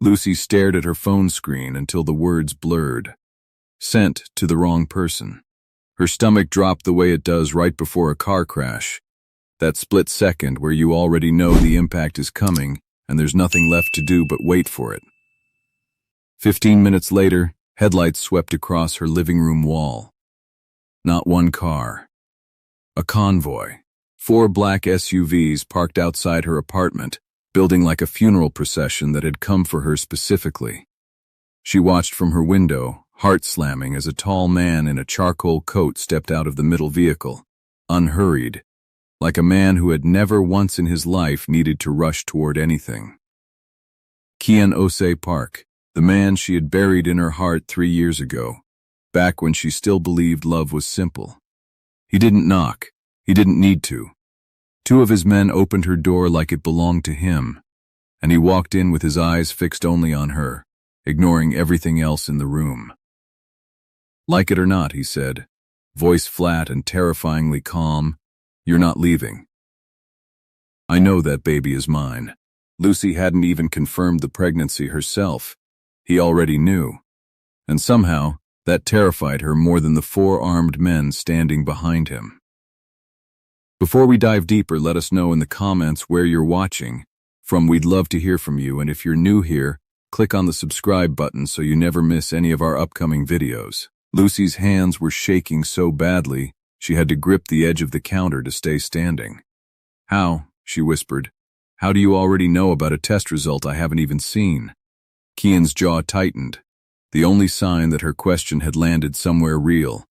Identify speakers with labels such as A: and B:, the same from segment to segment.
A: Lucy stared at her phone screen until the words blurred. Sent to the wrong person. Her stomach dropped the way it does right before a car crash. That split second where you already know the impact is coming and there's nothing left to do but wait for it. 15 minutes later, headlights swept across her living room wall. Not one car. A convoy. 4 black SUVs parked outside her apartment, building like a funeral procession that had come for her specifically. She watched from her window, heart slamming, as a tall man in a charcoal coat stepped out of the middle vehicle, unhurried, like a man who had never once in his life needed to rush toward anything. Kian Osei Park, the man she had buried in her heart 3 years ago, back when she still believed love was simple. He didn't knock. He didn't need to. 2 of his men opened her door like it belonged to him, and he walked in with his eyes fixed only on her, ignoring everything else in the room. "Like it or not," he said, voice flat and terrifyingly calm, "you're not leaving." "I know that baby is mine." Lucy hadn't even confirmed the pregnancy herself. He already knew. And somehow, that terrified her more than the 4 armed men standing behind him. Before we dive deeper, let us know in the comments where you're watching from. We'd love to hear from you, and if you're new here, click on the subscribe button so you never miss any of our upcoming videos. Lucy's hands were shaking so badly, she had to grip the edge of the counter to stay standing. "How?" she whispered. "How do you already know about a test result I haven't even seen?" Kian's jaw tightened, the only sign that her question had landed somewhere real.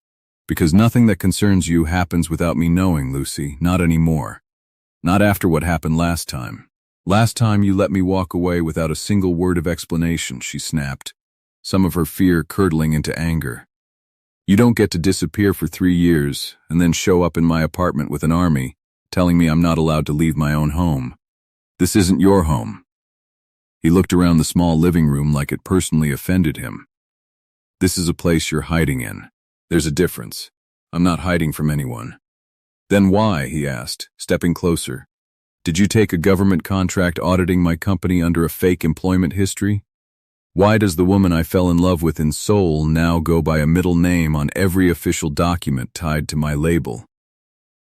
A: "Because nothing that concerns you happens without me knowing, Lucy, not anymore. Not after what happened last time. Last time you let me walk away without a single word of explanation," she snapped, some of her fear curdling into anger. "You don't get to disappear for 3 years and then show up in my apartment with an army, telling me I'm not allowed to leave my own home. This isn't your home." He looked around the small living room like it personally offended him. "This is a place you're hiding in. There's a difference. I'm not hiding from anyone." "Then why?" he asked, stepping closer. "Did you take a government contract auditing my company under a fake employment history? Why does the woman I fell in love with in Seoul now go by a middle name on every official document tied to my label?"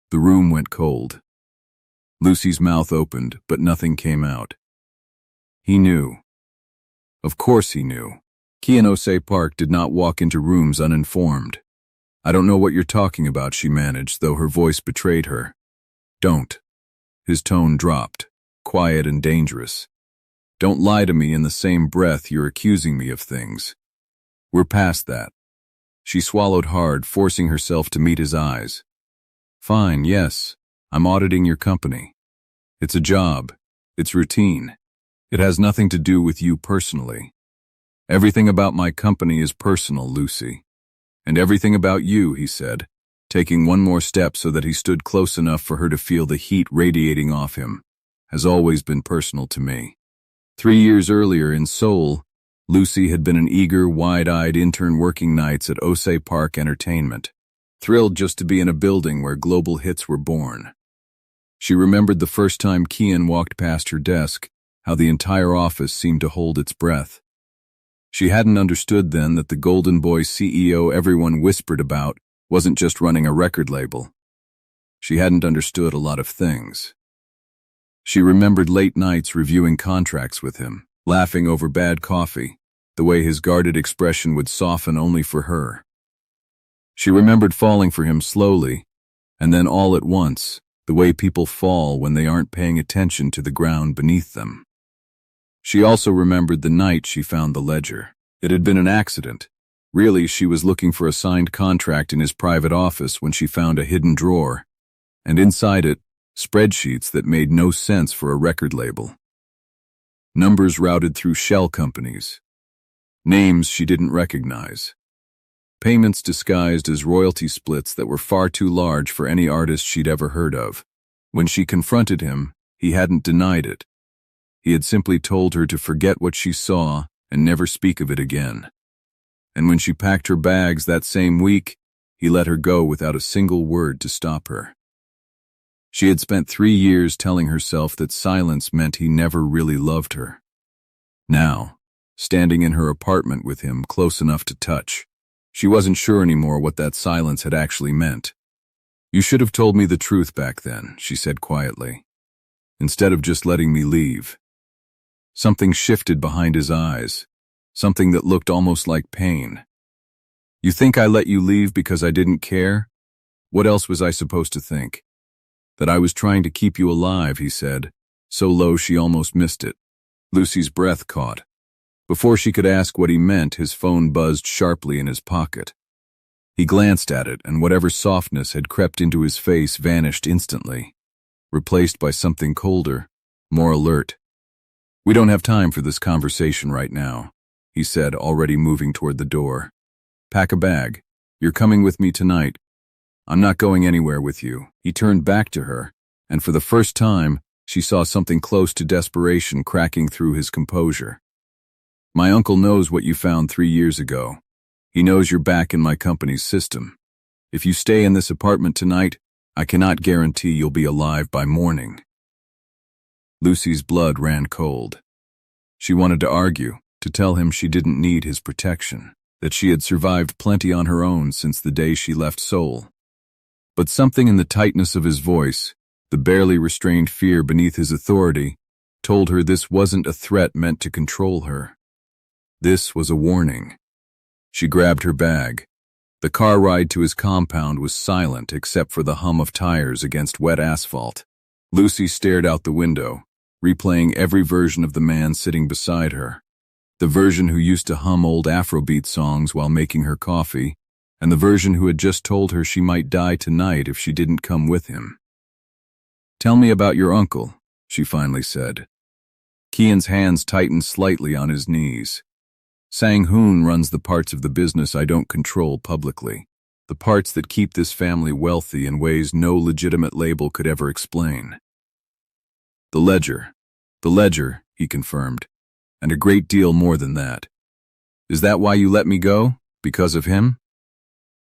A: The room went cold. Lucy's mouth opened, but nothing came out. He knew. Of course he knew. Kian Osei Park did not walk into rooms uninformed. "I don't know what you're talking about," she managed, though her voice betrayed her. "Don't." His tone dropped, quiet and dangerous. "Don't lie to me in the same breath you're accusing me of things. We're past that." She swallowed hard, forcing herself to meet his eyes. "Fine, yes, I'm auditing your company. It's a job. It's routine. It has nothing to do with you personally. Everything about my company is personal, Lucy. And everything about you," he said, taking one more step so that he stood close enough for her to feel the heat radiating off him, "has always been personal to me." 3 years earlier in Seoul, Lucy had been an eager, wide-eyed intern working nights at Osei Park Entertainment, thrilled just to be in a building where global hits were born. She remembered the first time Kian walked past her desk, how the entire office seemed to hold its breath. She hadn't understood then that the Golden Boy CEO everyone whispered about wasn't just running a record label. She hadn't understood a lot of things. She remembered late nights reviewing contracts with him, laughing over bad coffee, the way his guarded expression would soften only for her. She remembered falling for him slowly, and then all at once, the way people fall when they aren't paying attention to the ground beneath them. She also remembered the night she found the ledger. It had been an accident. Really, she was looking for a signed contract in his private office when she found a hidden drawer, and inside it, spreadsheets that made no sense for a record label. Numbers routed through shell companies. Names she didn't recognize. Payments disguised as royalty splits that were far too large for any artist she'd ever heard of. When she confronted him, he hadn't denied it. He had simply told her to forget what she saw and never speak of it again. And when she packed her bags that same week, he let her go without a single word to stop her. She had spent 3 years telling herself that silence meant he never really loved her. Now, standing in her apartment with him close enough to touch. She wasn't sure anymore what that silence had actually meant. "You should have told me the truth back then," she said quietly, "instead of just letting me leave." Something shifted behind his eyes, something that looked almost like pain. "You think I let you leave because I didn't care? What else was I supposed to think?" "That I was trying to keep you alive," he said, so low she almost missed it. Lucy's breath caught. Before she could ask what he meant, his phone buzzed sharply in his pocket. He glanced at it, and whatever softness had crept into his face vanished instantly, replaced by something colder, more alert. "We don't have time for this conversation right now," he said, already moving toward the door. "Pack a bag. You're coming with me tonight." "I'm not going anywhere with you." He turned back to her, and for the first time, she saw something close to desperation cracking through his composure. "My uncle knows what you found 3 years ago. He knows you're back in my company's system. If you stay in this apartment tonight, I cannot guarantee you'll be alive by morning." Lucy's blood ran cold. She wanted to argue, to tell him she didn't need his protection, that she had survived plenty on her own since the day she left Seoul. But something in the tightness of his voice, the barely restrained fear beneath his authority, told her this wasn't a threat meant to control her. This was a warning. She grabbed her bag. The car ride to his compound was silent except for the hum of tires against wet asphalt. Lucy stared out the window, replaying every version of the man sitting beside her. The version who used to hum old Afrobeat songs while making her coffee, and the version who had just told her she might die tonight if she didn't come with him. "Tell me about your uncle," she finally said. Kian's hands tightened slightly on his knees. "Sang-hoon runs the parts of the business I don't control publicly, the parts that keep this family wealthy in ways no legitimate label could ever explain." The ledger, he confirmed, and a great deal more than that. "Is that why you let me go? Because of him?"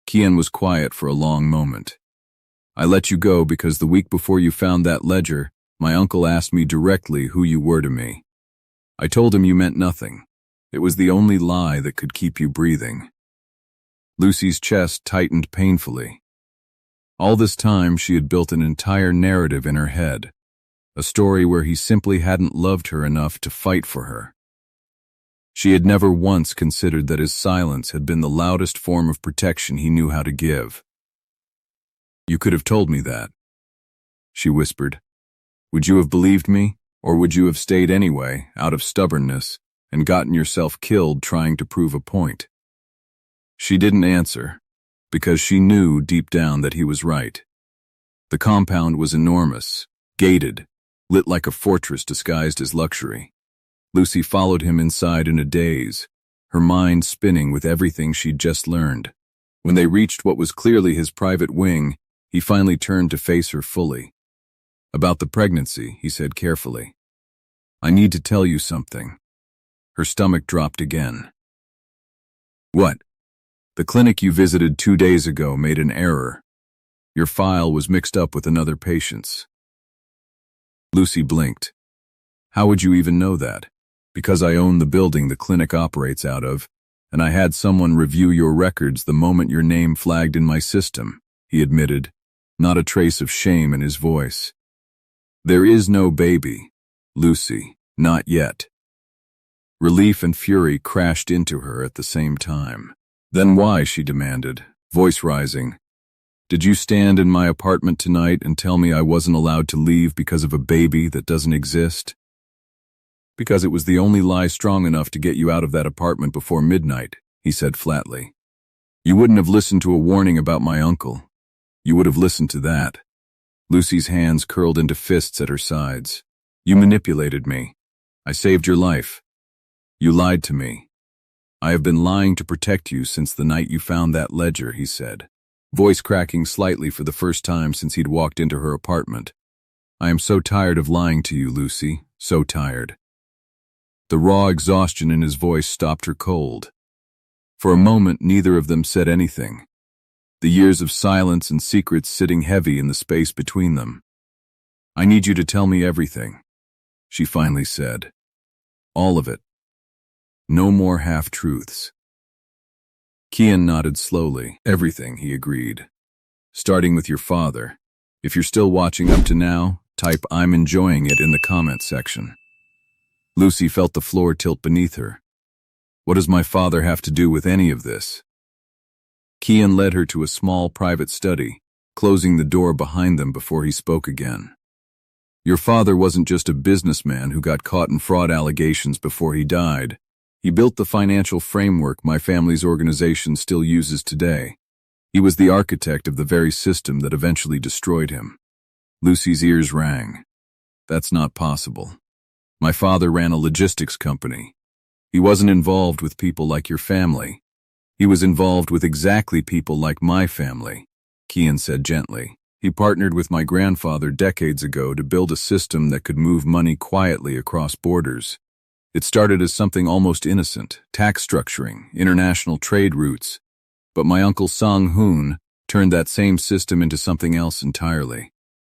A: Kian was quiet for a long moment. "I let you go because the week before you found that ledger, my uncle asked me directly who you were to me. I told him you meant nothing. It was the only lie that could keep you breathing." Lucy's chest tightened painfully. All this time she had built an entire narrative in her head, a story where he simply hadn't loved her enough to fight for her. She had never once considered that his silence had been the loudest form of protection he knew how to give. "You could have told me that," she whispered. "Would you have believed me, or would you have stayed anyway, out of stubbornness, and gotten yourself killed trying to prove a point?" She didn't answer, because she knew deep down that he was right. The compound was enormous, gated, lit like a fortress disguised as luxury. Lucy followed him inside in a daze, her mind spinning with everything she'd just learned. When they reached what was clearly his private wing, he finally turned to face her fully. "About the pregnancy," he said carefully. "I need to tell you something." Her stomach dropped again. "What?" "The clinic you visited 2 days ago made an error. Your file was mixed up with another patient's." Lucy blinked. "How would you even know that?" "Because I own the building the clinic operates out of, and I had someone review your records the moment your name flagged in my system," he admitted, not a trace of shame in his voice. "There is no baby, Lucy, not yet." Relief and fury crashed into her at the same time. "Then why?" she demanded, voice rising. "Did you stand in my apartment tonight and tell me I wasn't allowed to leave because of a baby that doesn't exist?" "Because it was the only lie strong enough to get you out of that apartment before midnight," he said flatly. "You wouldn't have listened to a warning about my uncle. You would have listened to that." Lucy's hands curled into fists at her sides. "You manipulated me. I saved your life. You lied to me. I have been lying to protect you since the night you found that ledger," he said, voice cracking slightly for the first time since he'd walked into her apartment. "I am so tired of lying to you, Lucy, so tired." The raw exhaustion in his voice stopped her cold. For a moment, neither of them said anything, the years of silence and secrets sitting heavy in the space between them. "I need you to tell me everything," she finally said. "All of it." No more half-truths. Kian nodded slowly. Everything, he agreed. Starting with your father. If you're still watching up to now, type "I'm enjoying it" in the comments section. Lucy felt the floor tilt beneath her. What does my father have to do with any of this? Kian led her to a small private study, closing the door behind them before he spoke again. Your father wasn't just a businessman who got caught in fraud allegations before he died. He built the financial framework my family's organization still uses today. He was the architect of the very system that eventually destroyed him. Lucy's ears rang. That's not possible. My father ran a logistics company. He wasn't involved with people like your family. He was involved with exactly people like my family, Kian said gently. He partnered with my grandfather decades ago to build a system that could move money quietly across borders. It started as something almost innocent, tax structuring, international trade routes. But my uncle Sang-hoon turned that same system into something else entirely.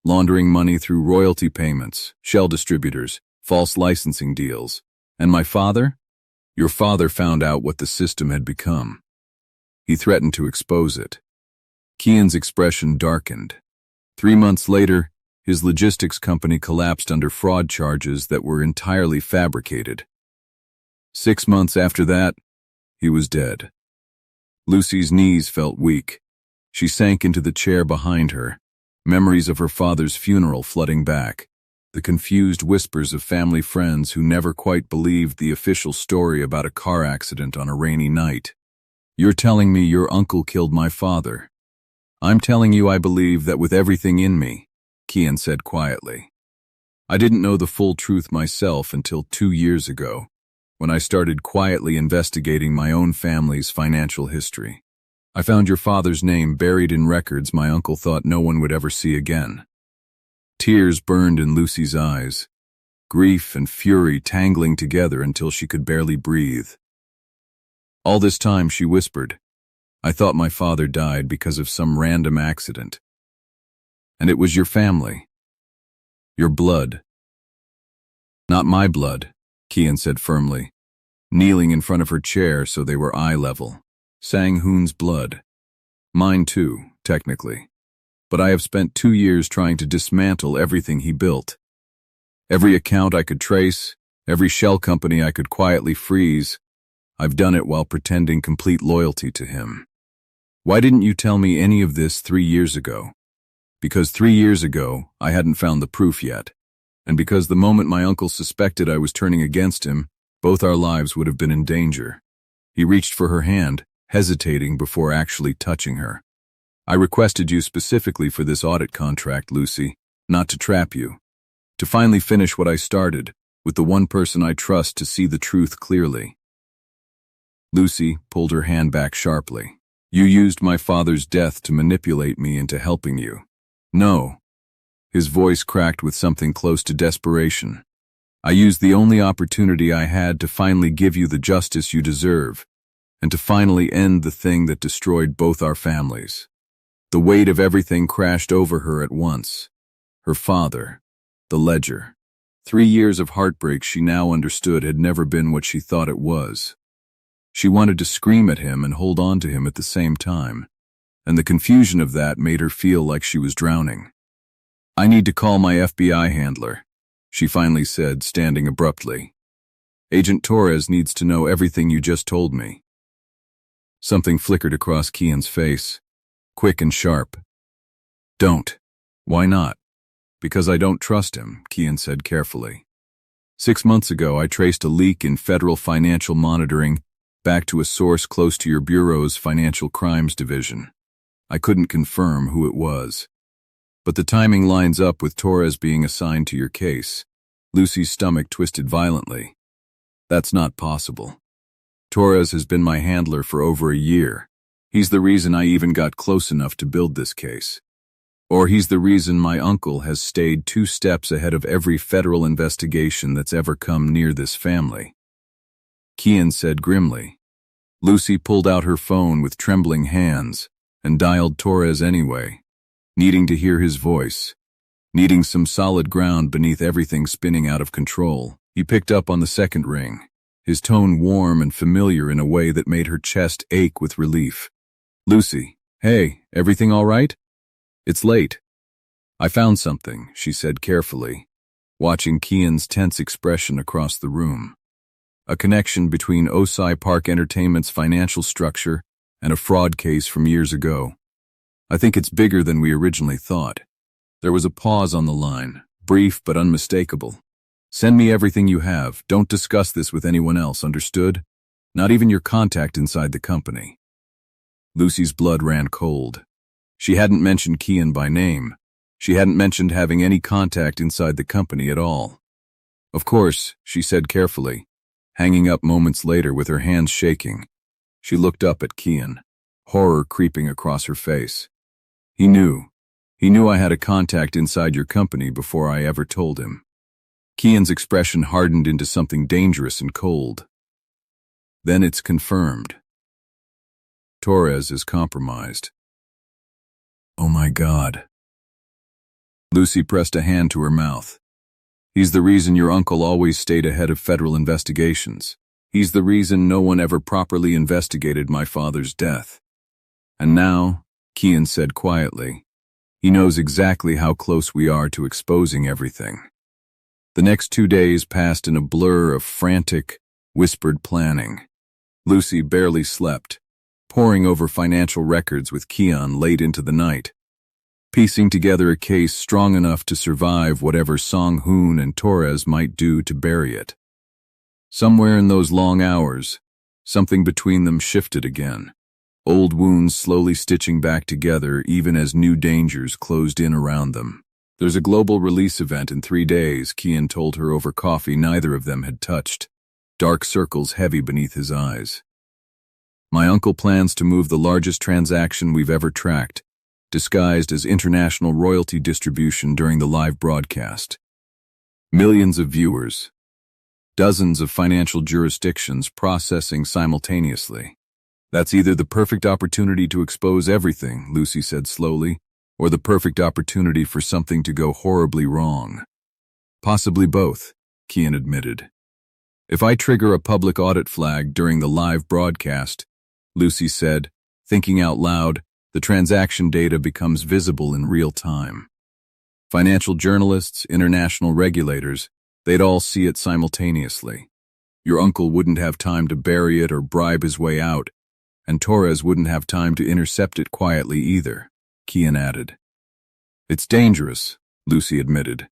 A: Laundering money through royalty payments, shell distributors, false licensing deals. And my father? Your father found out what the system had become. He threatened to expose it. Kian's expression darkened. 3 months later, his logistics company collapsed under fraud charges that were entirely fabricated. 6 months after that, he was dead. Lucy's knees felt weak. She sank into the chair behind her, memories of her father's funeral flooding back, the confused whispers of family friends who never quite believed the official story about a car accident on a rainy night. You're telling me your uncle killed my father. I'm telling you I believe that with everything in me, Kian said quietly. I didn't know the full truth myself until 2 years ago, when I started quietly investigating my own family's financial history. I found your father's name buried in records my uncle thought no one would ever see again. Tears burned in Lucy's eyes, grief and fury tangling together until she could barely breathe. All this time, she whispered, I thought my father died because of some random accident. And it was your family. Your blood. Not my blood, Kian said firmly, kneeling in front of her chair so they were eye level. Sang-hoon's blood. Mine too, technically. But I have spent 2 years trying to dismantle everything he built. Every account I could trace, every shell company I could quietly freeze, I've done it while pretending complete loyalty to him. Why didn't you tell me any of this 3 years ago? Because 3 years ago, I hadn't found the proof yet. And because the moment my uncle suspected I was turning against him, both our lives would have been in danger. He reached for her hand, hesitating before actually touching her. I requested you specifically for this audit contract, Lucy, not to trap you. To finally finish what I started, with the one person I trust to see the truth clearly. Lucy pulled her hand back sharply. You used my father's death to manipulate me into helping you. No. His voice cracked with something close to desperation. I used the only opportunity I had to finally give you the justice you deserve, and to finally end the thing that destroyed both our families. The weight of everything crashed over her at once. Her father, the ledger. 3 years of heartbreak she now understood had never been what she thought it was. She wanted to scream at him and hold on to him at the same time, and the confusion of that made her feel like she was drowning. I need to call my FBI handler, she finally said, standing abruptly. Agent Torres needs to know everything you just told me. Something flickered across Kian's face, quick and sharp. Don't. Why not? Because I don't trust him, Kian said carefully. 6 months ago, I traced a leak in federal financial monitoring back to a source close to your bureau's financial crimes division. I couldn't confirm who it was. But the timing lines up with Torres being assigned to your case. Lucy's stomach twisted violently. That's not possible. Torres has been my handler for over a year. He's the reason I even got close enough to build this case. Or he's the reason my uncle has stayed 2 steps ahead of every federal investigation that's ever come near this family. Kian said grimly. Lucy pulled out her phone with trembling hands and dialed Torres anyway, needing to hear his voice, needing some solid ground beneath everything spinning out of control. He picked up on the second ring, his tone warm and familiar in a way that made her chest ache with relief. "Lucy, hey, everything all right? It's late." "I found something," she said carefully, watching Kian's tense expression across the room. A connection between Osai Park Entertainment's financial structure and a fraud case from years ago. "I think it's bigger than we originally thought." There was a pause on the line, brief but unmistakable. "Send me everything you have. Don't discuss this with anyone else, understood? Not even your contact inside the company." Lucy's blood ran cold. She hadn't mentioned Kian by name. She hadn't mentioned having any contact inside the company at all. "Of course," she said carefully, hanging up moments later with her hands shaking. She looked up at Kian, horror creeping across her face. He knew I had a contact inside your company before I ever told him." Kian's expression hardened into something dangerous and cold. "Then it's confirmed. Torres is compromised." "Oh my God." Lucy pressed a hand to her mouth. "He's the reason your uncle always stayed ahead of federal investigations. He's the reason no one ever properly investigated my father's death. And now," Kian said quietly, "he knows exactly how close we are to exposing everything." The next 2 days passed in a blur of frantic, whispered planning. Lucy barely slept, poring over financial records with Kian late into the night, piecing together a case strong enough to survive whatever Song-hoon and Torres might do to bury it. Somewhere in those long hours, something between them shifted again, old wounds slowly stitching back together even as new dangers closed in around them. "There's a global release event in 3 days," Kian told her over coffee neither of them had touched, dark circles heavy beneath his eyes. "My uncle plans to move the largest transaction we've ever tracked, disguised as international royalty distribution during the live broadcast. Millions of viewers, dozens of financial jurisdictions processing simultaneously. That's either the perfect opportunity to expose everything," Lucy said slowly, "or the perfect opportunity for something to go horribly wrong." "Possibly both," Kian admitted. "If I trigger a public audit flag during the live broadcast," Lucy said, thinking out loud, "the transaction data becomes visible in real time. Financial journalists, international regulators, they'd all see it simultaneously. Your uncle wouldn't have time to bury it or bribe his way out, and Torres wouldn't have time to intercept it quietly either," Kian added. "It's dangerous," Lucy admitted.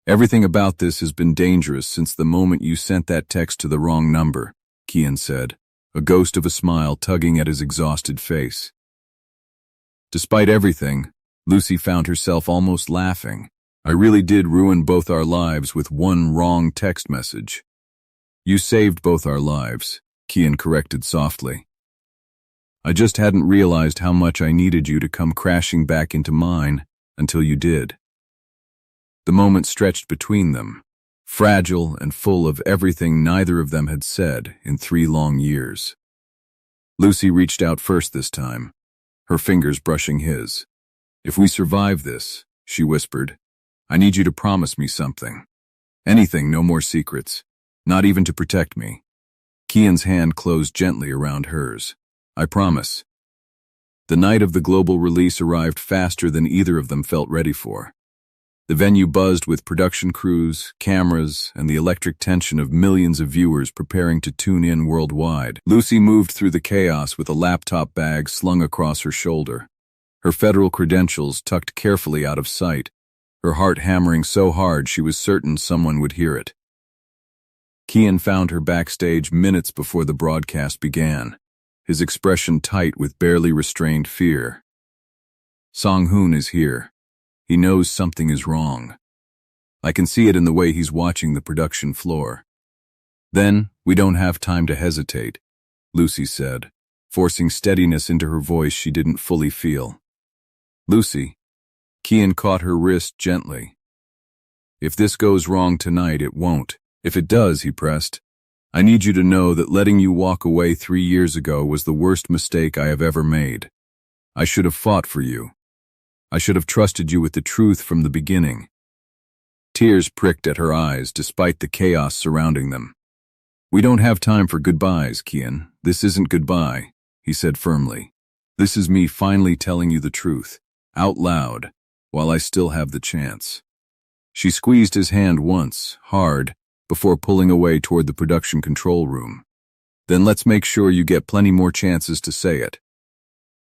A: "Everything about this has been dangerous since the moment you sent that text to the wrong number," Kian said, a ghost of a smile tugging at his exhausted face. Despite everything, Lucy found herself almost laughing. "I really did ruin both our lives with one wrong text message." "You saved both our lives," Kian corrected softly. "I just hadn't realized how much I needed you to come crashing back into mine until you did." The moment stretched between them, fragile and full of everything neither of them had said in 3 long years. Lucy reached out first this time, her fingers brushing his. "If we survive this," she whispered, "I need you to promise me something. Anything, no more secrets, not even to protect me." Kian's hand closed gently around hers. "I promise." The night of the global release arrived faster than either of them felt ready for. The venue buzzed with production crews, cameras, and the electric tension of millions of viewers preparing to tune in worldwide. Lucy moved through the chaos with a laptop bag slung across her shoulder, her federal credentials tucked carefully out of sight, her heart hammering so hard she was certain someone would hear it. Kian found her backstage minutes before the broadcast began, his expression tight with barely restrained fear. "Song-hoon is here. He knows something is wrong. I can see it in the way he's watching the production floor." "Then we don't have time to hesitate," Lucy said, forcing steadiness into her voice she didn't fully feel. "Lucy," Kian caught her wrist gently. "If this goes wrong tonight, it won't. If it does," he pressed, "I need you to know that letting you walk away 3 years ago was the worst mistake I have ever made. I should have fought for you. I should have trusted you with the truth from the beginning." Tears pricked at her eyes despite the chaos surrounding them. We don't have time for goodbyes, Kian. This isn't goodbye, he said firmly. This is me finally telling you the truth, out loud, while I still have the chance. She squeezed his hand once, hard, before pulling away toward the production control room. Then let's make sure you get plenty more chances to say it.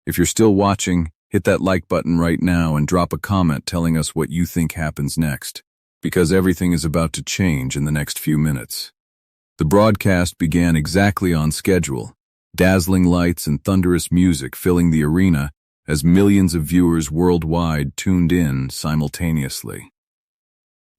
A: If you're still watching, hit that like button right now and drop a comment telling us what you think happens next, because everything is about to change in the next few minutes. The broadcast began exactly on schedule, dazzling lights and thunderous music filling the arena as millions of viewers worldwide tuned in simultaneously.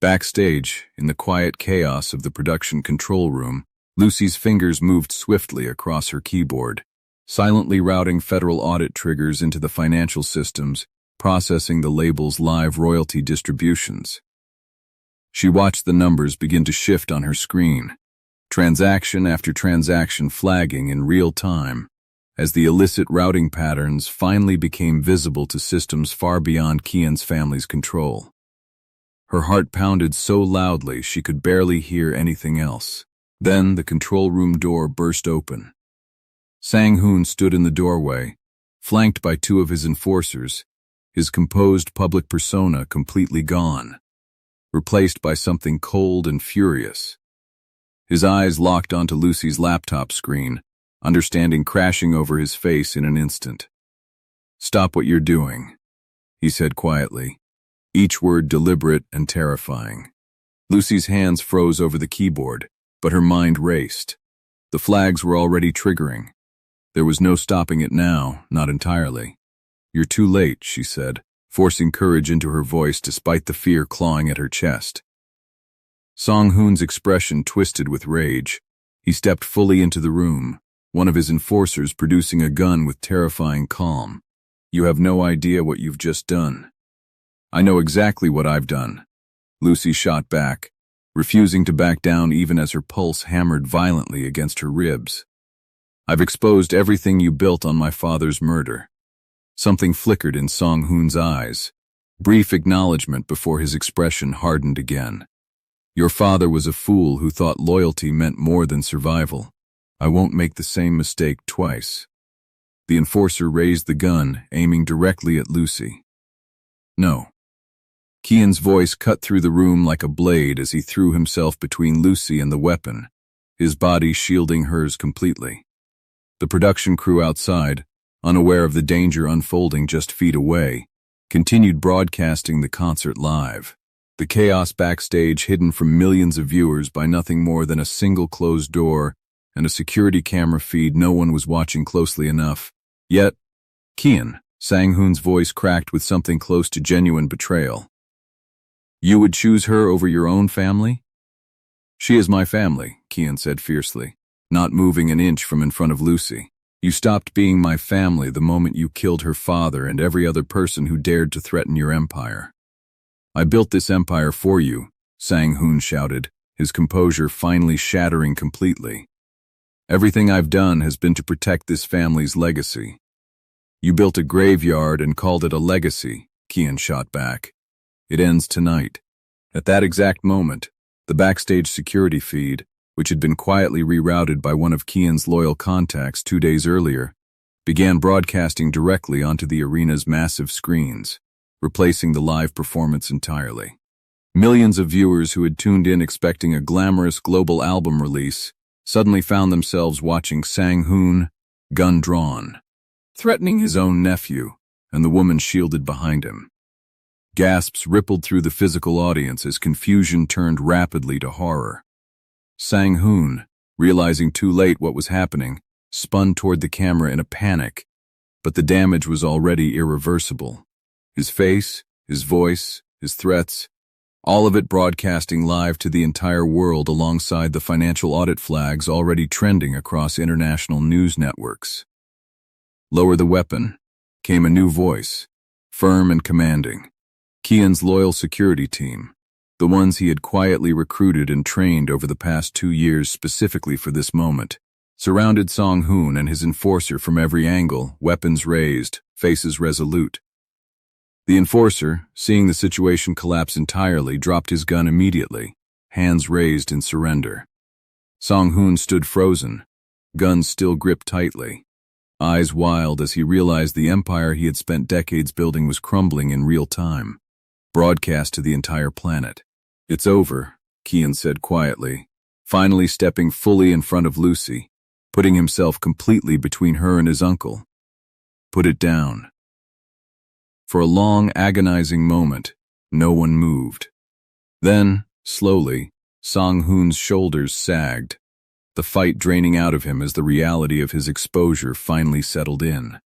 A: Backstage, in the quiet chaos of the production control room, Lucy's fingers moved swiftly across her keyboard, silently routing federal audit triggers into the financial systems, processing the label's live royalty distributions. She watched the numbers begin to shift on her screen, transaction after transaction flagging in real time, as the illicit routing patterns finally became visible to systems far beyond Kian's family's control. Her heart pounded so loudly she could barely hear anything else. Then the control room door burst open. Sang-hoon stood in the doorway, flanked by two of his enforcers, his composed public persona completely gone, replaced by something cold and furious. His eyes locked onto Lucy's laptop screen, understanding crashing over his face in an instant. "Stop what you're doing," he said quietly, each word deliberate and terrifying. Lucy's hands froze over the keyboard, but her mind raced. The flags were already triggering. There was no stopping it now, not entirely. "You're too late," she said, forcing courage into her voice despite the fear clawing at her chest. Sang-hoon's expression twisted with rage. He stepped fully into the room, one of his enforcers producing a gun with terrifying calm. "You have no idea what you've just done." "I know exactly what I've done," Lucy shot back, refusing to back down even as her pulse hammered violently against her ribs. "I've exposed everything you built on my father's murder." Something flickered in Sang-hoon's eyes, brief acknowledgement before his expression hardened again. "Your father was a fool who thought loyalty meant more than survival. I won't make the same mistake twice." The enforcer raised the gun, aiming directly at Lucy. "No." Kian's voice cut through the room like a blade as he threw himself between Lucy and the weapon, his body shielding hers completely. The production crew outside, unaware of the danger unfolding just feet away, continued broadcasting the concert live. The chaos backstage hidden from millions of viewers by nothing more than a single closed door and a security camera feed no one was watching closely enough. Yet, "Kian," Sang-hoon's voice cracked with something close to genuine betrayal. "You would choose her over your own family?" "She is my family," Kian said fiercely, not moving an inch from in front of Lucy. "You stopped being my family the moment you killed her father and every other person who dared to threaten your empire." "I built this empire for you," Sang-hoon shouted, his composure finally shattering completely. "Everything I've done has been to protect this family's legacy." "You built a graveyard and called it a legacy," Kian shot back. "It ends tonight." At that exact moment, the backstage security feed, which had been quietly rerouted by one of Kian's loyal contacts 2 days earlier, began broadcasting directly onto the arena's massive screens, replacing the live performance entirely. Millions of viewers who had tuned in expecting a glamorous global album release suddenly found themselves watching Sang-hoon, gun drawn, threatening his own nephew and the woman shielded behind him. Gasps rippled through the physical audience as confusion turned rapidly to horror. Sang-hoon, realizing too late what was happening, spun toward the camera in a panic, but the damage was already irreversible. His face, his voice, his threats, all of it broadcasting live to the entire world alongside the financial audit flags already trending across international news networks. "Lower the weapon," came a new voice, firm and commanding. Kian's loyal security team, the ones he had quietly recruited and trained over the past 2 years specifically for this moment, surrounded Sang-hoon and his enforcer from every angle, weapons raised, faces resolute. The enforcer, seeing the situation collapse entirely, dropped his gun immediately, hands raised in surrender. Song-hoon stood frozen, gun still gripped tightly, eyes wild as he realized the empire he had spent decades building was crumbling in real time, broadcast to the entire planet. "It's over," Kian said quietly, finally stepping fully in front of Lucy, putting himself completely between her and his uncle. "Put it down." For a long, agonizing moment, no one moved. Then, slowly, Song-hoon's shoulders sagged, the fight draining out of him as the reality of his exposure finally settled in.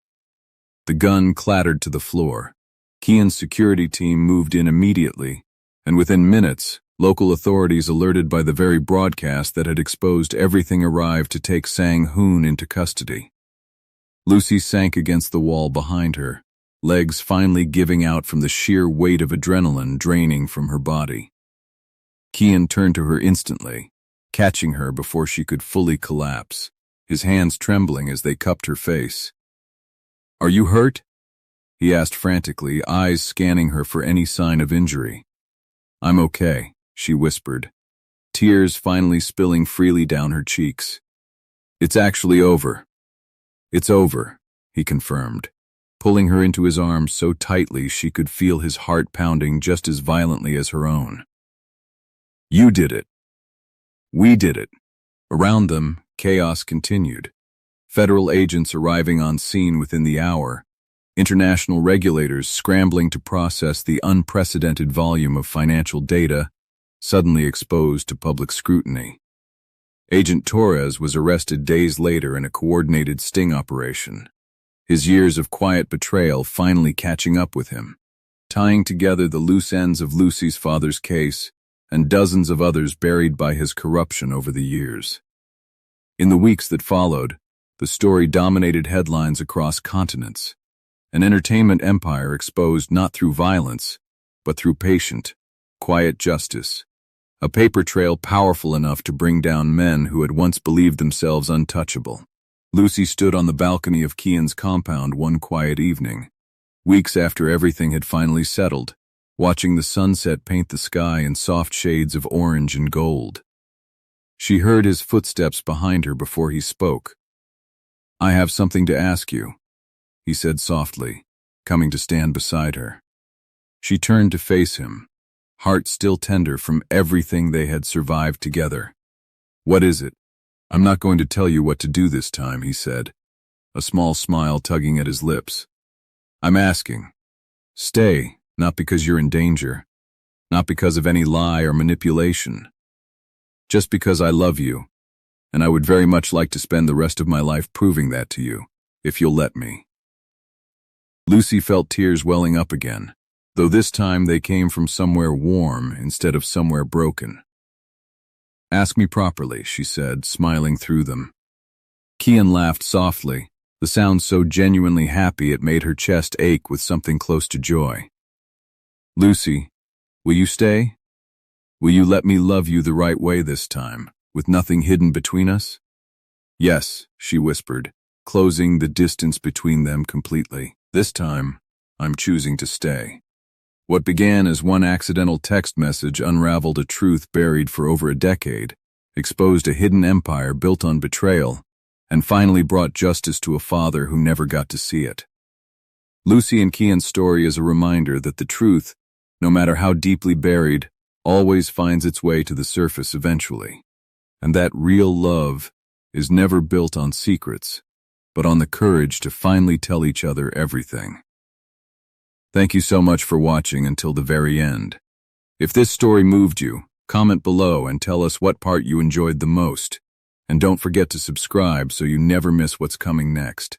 A: The gun clattered to the floor. Kian's security team moved in immediately, and within minutes, local authorities alerted by the very broadcast that had exposed everything arrived to take Sang-hoon into custody. Lucy sank against the wall behind her, legs finally giving out from the sheer weight of adrenaline draining from her body. Kian turned to her instantly, catching her before she could fully collapse, his hands trembling as they cupped her face. "Are you hurt?" he asked frantically, eyes scanning her for any sign of injury. "I'm okay," she whispered, tears finally spilling freely down her cheeks. "It's actually over." "It's over," he confirmed, pulling her into his arms so tightly she could feel his heart pounding just as violently as her own. "You did it. We did it." Around them, chaos continued. Federal agents arriving on scene within the hour, international regulators scrambling to process the unprecedented volume of financial data suddenly exposed to public scrutiny. Agent Torres was arrested days later in a coordinated sting operation, his years of quiet betrayal finally catching up with him, tying together the loose ends of Lucy's father's case and dozens of others buried by his corruption over the years. In the weeks that followed, the story dominated headlines across continents, an entertainment empire exposed not through violence, but through patient, quiet justice, a paper trail powerful enough to bring down men who had once believed themselves untouchable. Lucy stood on the balcony of Kian's compound one quiet evening, weeks after everything had finally settled, watching the sunset paint the sky in soft shades of orange and gold. She heard his footsteps behind her before he spoke. "I have something to ask you," he said softly, coming to stand beside her. She turned to face him, heart still tender from everything they had survived together. "What is it?" "I'm not going to tell you what to do this time," he said, a small smile tugging at his lips. "I'm asking. Stay, not because you're in danger, not because of any lie or manipulation. Just because I love you, and I would very much like to spend the rest of my life proving that to you, if you'll let me." Lucy felt tears welling up again, though this time they came from somewhere warm instead of somewhere broken. "Ask me properly," she said, smiling through them. Kian laughed softly, the sound so genuinely happy it made her chest ache with something close to joy. "Lucy, will you stay? Will you let me love you the right way this time, with nothing hidden between us?" "Yes," she whispered, closing the distance between them completely. "This time, I'm choosing to stay." What began as one accidental text message unraveled a truth buried for over a decade, exposed a hidden empire built on betrayal, and finally brought justice to a father who never got to see it. Lucy and Kian's story is a reminder that the truth, no matter how deeply buried, always finds its way to the surface eventually, and that real love is never built on secrets, but on the courage to finally tell each other everything. Thank you so much for watching until the very end. If this story moved you, comment below and tell us what part you enjoyed the most. And don't forget to subscribe so you never miss what's coming next.